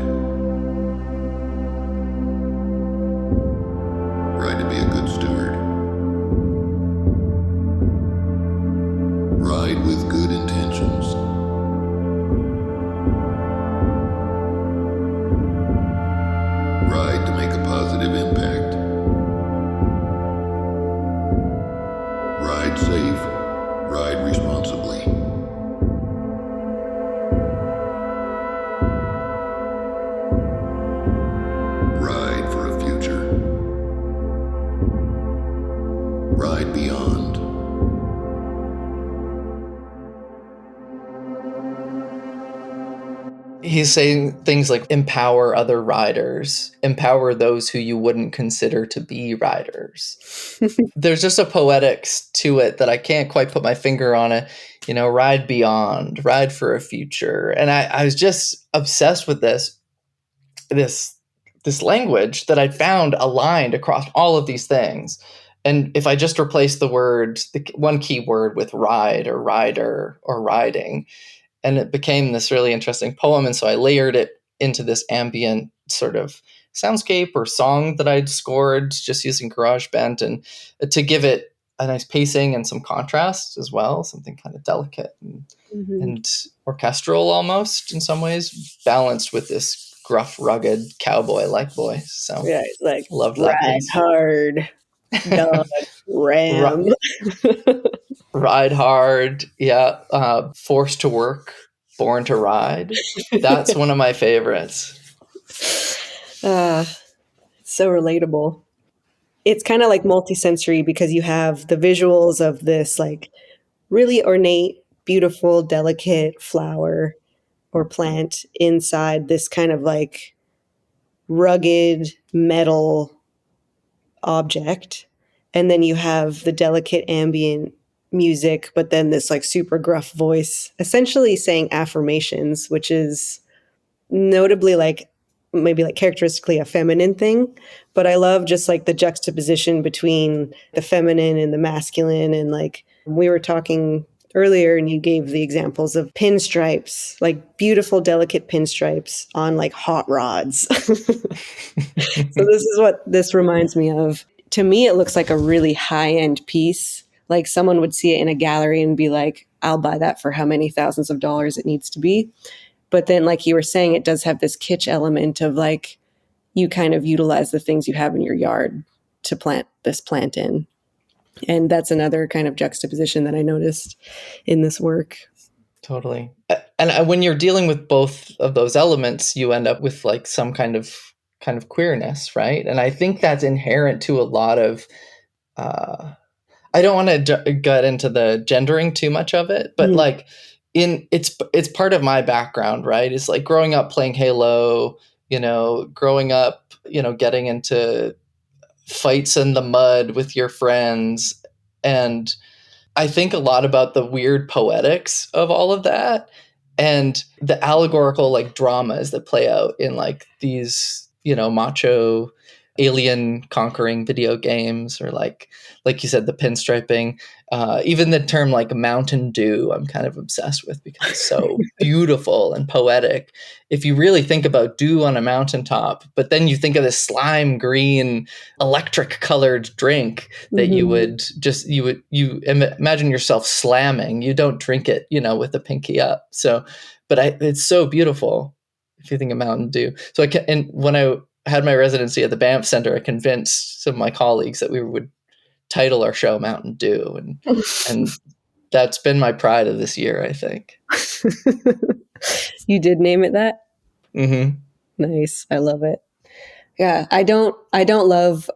Ride to be a good steward. Ride with good intentions. Ride to make a positive impact. Ride safe. Ride responsibly. Ride for a future. Ride beyond. He's saying things like empower other riders, empower those who you wouldn't consider to be riders. There's just a poetics to it that I can't quite put my finger on it. Ride beyond, ride for a future. And I was just obsessed with this language that I'd found aligned across all of these things. And if I just replace the one key word with ride or rider or riding, and it became this really interesting poem. And so I layered it into this ambient sort of soundscape or song that I'd scored just using GarageBand, and to give it a nice pacing and some contrast as well, something kind of delicate and orchestral almost in some ways, balanced with this gruff, rugged cowboy-like voice. So Yeah, it's like loved that ride piece. hard, dog, ram. Ride hard, yeah. Forced to work, born to ride. That's one of my favorites. So relatable. It's kind of like multisensory because you have the visuals of this like really ornate, beautiful, delicate flower or plant inside this kind of like rugged metal object. And then you have the delicate ambient music, but then this like super gruff voice essentially saying affirmations, which is notably like maybe like characteristically a feminine thing. But I love just like the juxtaposition between the feminine and the masculine. And like we were talking earlier and you gave the examples of pinstripes, like beautiful, delicate pinstripes on like hot rods. So this is what this reminds me of. To me, it looks like a really high-end piece. Like someone would see it in a gallery and be like, I'll buy that for how many thousands of dollars it needs to be. But then, like you were saying, it does have this kitsch element of like, you kind of utilize the things you have in your yard to plant this plant in. And that's another kind of juxtaposition that I noticed in this work. Totally. And when you're dealing with both of those elements, you end up with like some kind of queerness, right? And I think that's inherent to a lot of I don't want to get into the gendering too much of it, but like it's part of my background, right? It's like growing up playing Halo, growing up, getting into fights in the mud with your friends. And I think a lot about the weird poetics of all of that and the allegorical like dramas that play out in like these, macho alien conquering video games, or like you said, the pinstriping, even the term like Mountain Dew, I'm kind of obsessed with because it's so beautiful and poetic. If you really think about dew on a mountaintop, but then you think of this slime green, electric colored drink that you imagine yourself slamming. You don't drink it, with the pinky up. So, but it's so beautiful if you think of Mountain Dew. So and when I had my residency at the Banff Center, I convinced some of my colleagues that we would title our show Mountain Dew, and that's been my pride of this year, I think. You did name it that? Mm-hmm. Nice. I love it. Yeah, I don't love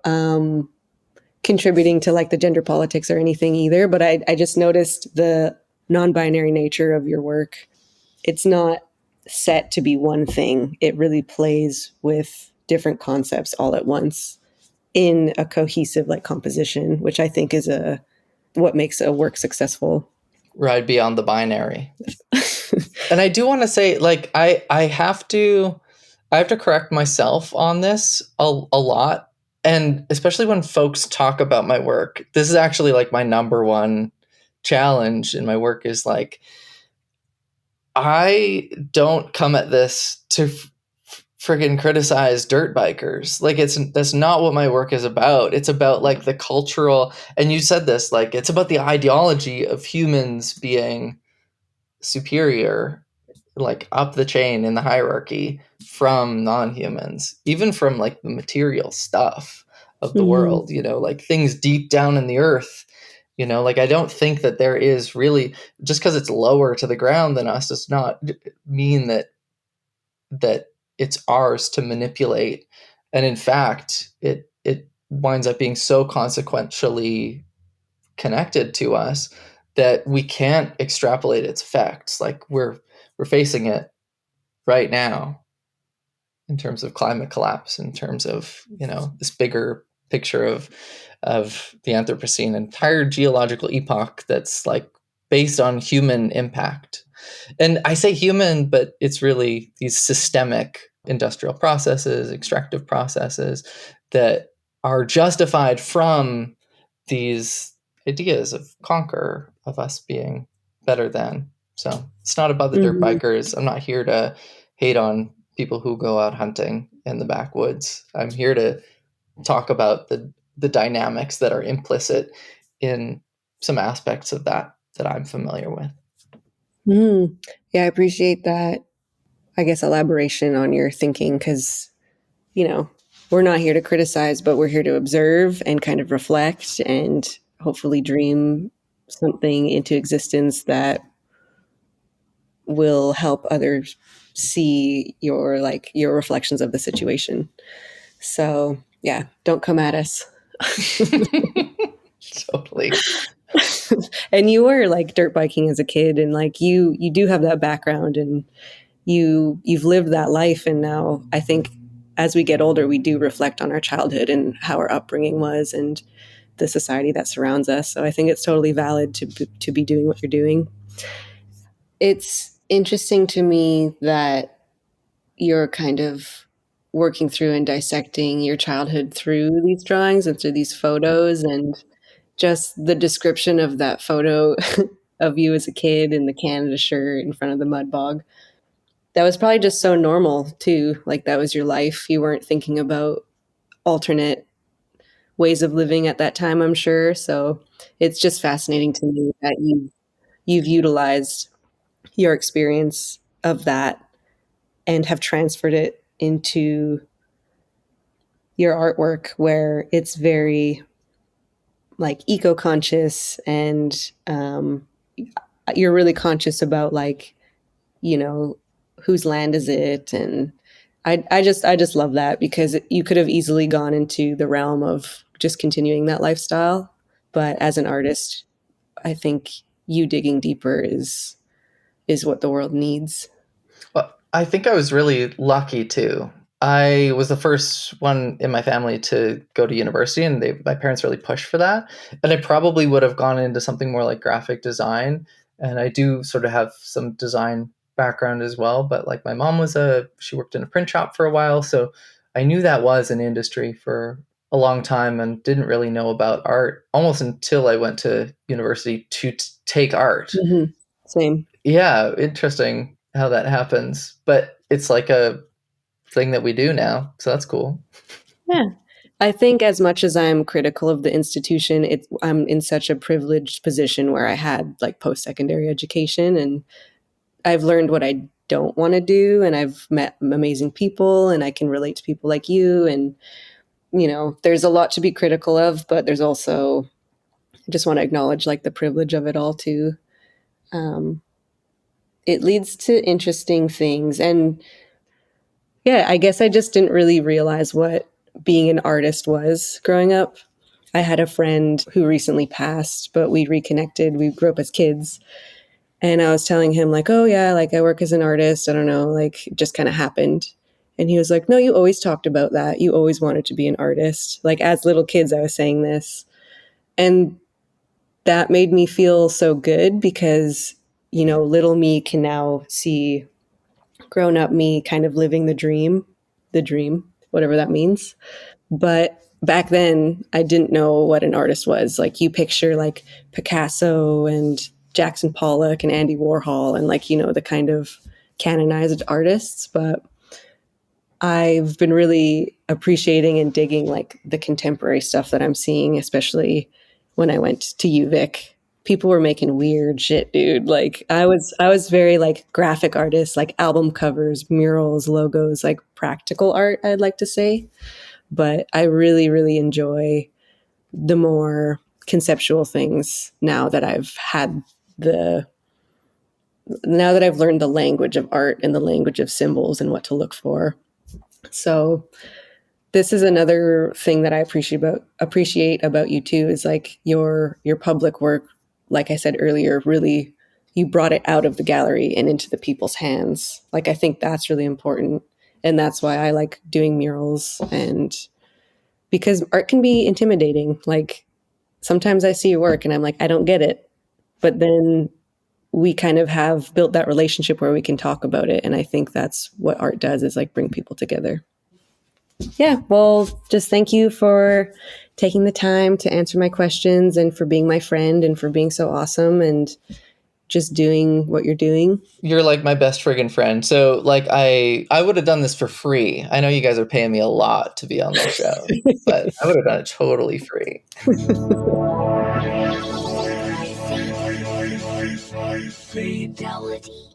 contributing to like the gender politics or anything either, but I just noticed the non-binary nature of your work. It's not set to be one thing. It really plays with different concepts all at once in a cohesive like composition, which I think is what makes a work successful. Ride beyond the binary. And I do want to say, like, I have to correct myself on this a lot. And especially when folks talk about my work, this is actually like my number one challenge in my work is like, I don't come at this to friggin' criticize dirt bikers. Like that's not what my work is about. It's about like the cultural, and you said this, like it's about the ideology of humans being superior, like up the chain in the hierarchy from non-humans, even from like the material stuff of the world, like things deep down in the earth. Like I don't think that there is really, just because it's lower to the ground than us does not mean that it's ours to manipulate. And in fact, it winds up being so consequentially connected to us that we can't extrapolate its effects. Like we're facing it right now in terms of climate collapse, in terms of, this bigger picture of the Anthropocene, entire geological epoch that's like based on human impact. And I say human, but it's really these systemic industrial processes, extractive processes that are justified from these ideas of conquer, of us being better than. So it's not about the dirt bikers. I'm not here to hate on people who go out hunting in the backwoods. I'm here to talk about the dynamics that are implicit in some aspects of that I'm familiar with. Yeah, I appreciate that, I guess, elaboration on your thinking, because, we're not here to criticize, but we're here to observe and kind of reflect and hopefully dream something into existence that will help others see your reflections of the situation. So yeah, don't come at us. Totally. And you were like dirt biking as a kid, and like you do have that background, and you've lived that life. And now I think as we get older, we do reflect on our childhood and how our upbringing was and the society that surrounds us. So I think it's totally valid to be doing what you're doing. It's interesting to me that you're kind of working through and dissecting your childhood through these drawings and through these photos, and just the description of that photo of you as a kid in the Canada shirt in front of the mud bog. That was probably just so normal too. Like that was your life. You weren't thinking about alternate ways of living at that time, I'm sure. So it's just fascinating to me that you've utilized your experience of that and have transferred it into your artwork, where it's very like eco-conscious, and you're really conscious about like, whose land is it. And I just love that, because you could have easily gone into the realm of just continuing that lifestyle, but as an artist, I think you digging deeper is what the world needs. Well, I think I was really lucky too. I was the first one in my family to go to university, and my parents really pushed for that. And I probably would have gone into something more like graphic design. And I do sort of have some design background as well. But like my mom she worked in a print shop for a while. So I knew that was an industry for a long time and didn't really know about art almost until I went to university to take art. Mm-hmm. Same. Yeah, interesting how that happens. But it's like a thing that we do now. So that's cool. Yeah. I think as much as I'm critical of the institution, I'm in such a privileged position where I had like post-secondary education, and I've learned what I don't want to do, and I've met amazing people, and I can relate to people like you. And, there's a lot to be critical of, but there's also, I just want to acknowledge like the privilege of it all too. It leads to interesting things. And yeah, I guess I just didn't really realize what being an artist was growing up. I had a friend who recently passed, but we reconnected. We grew up as kids. And I was telling him like, oh yeah, like I work as an artist. I don't know, like it just kind of happened. And he was like, no, you always talked about that. You always wanted to be an artist. Like as little kids, I was saying this. And that made me feel so good, because, little me can now see grown up me kind of living the dream, whatever that means. But back then I didn't know what an artist was. Like you picture like Picasso and Jackson Pollock and Andy Warhol and like, the kind of canonized artists. But I've been really appreciating and digging like the contemporary stuff that I'm seeing, especially when I went to UVic. People were making weird shit, dude. Like I was very like graphic artists, like album covers, murals, logos, like practical art, I'd like to say. But I really, really enjoy the more conceptual things now that I've learned the language of art and the language of symbols and what to look for. So this is another thing that I appreciate about you too, is like your public work. Like I said earlier, really, you brought it out of the gallery and into the people's hands. Like, I think that's really important. And that's why I like doing murals, and because art can be intimidating. Like sometimes I see your work and I'm like, I don't get it. But then we kind of have built that relationship where we can talk about it. And I think that's what art does, is like bring people together. Yeah, well, just thank you for taking the time to answer my questions, and for being my friend, and for being so awesome, and just doing what you're doing. You're like my best friggin' friend. So like I would have done this for free. I know you guys are paying me a lot to be on this show, but I would have done it totally free. Hyphaedelity.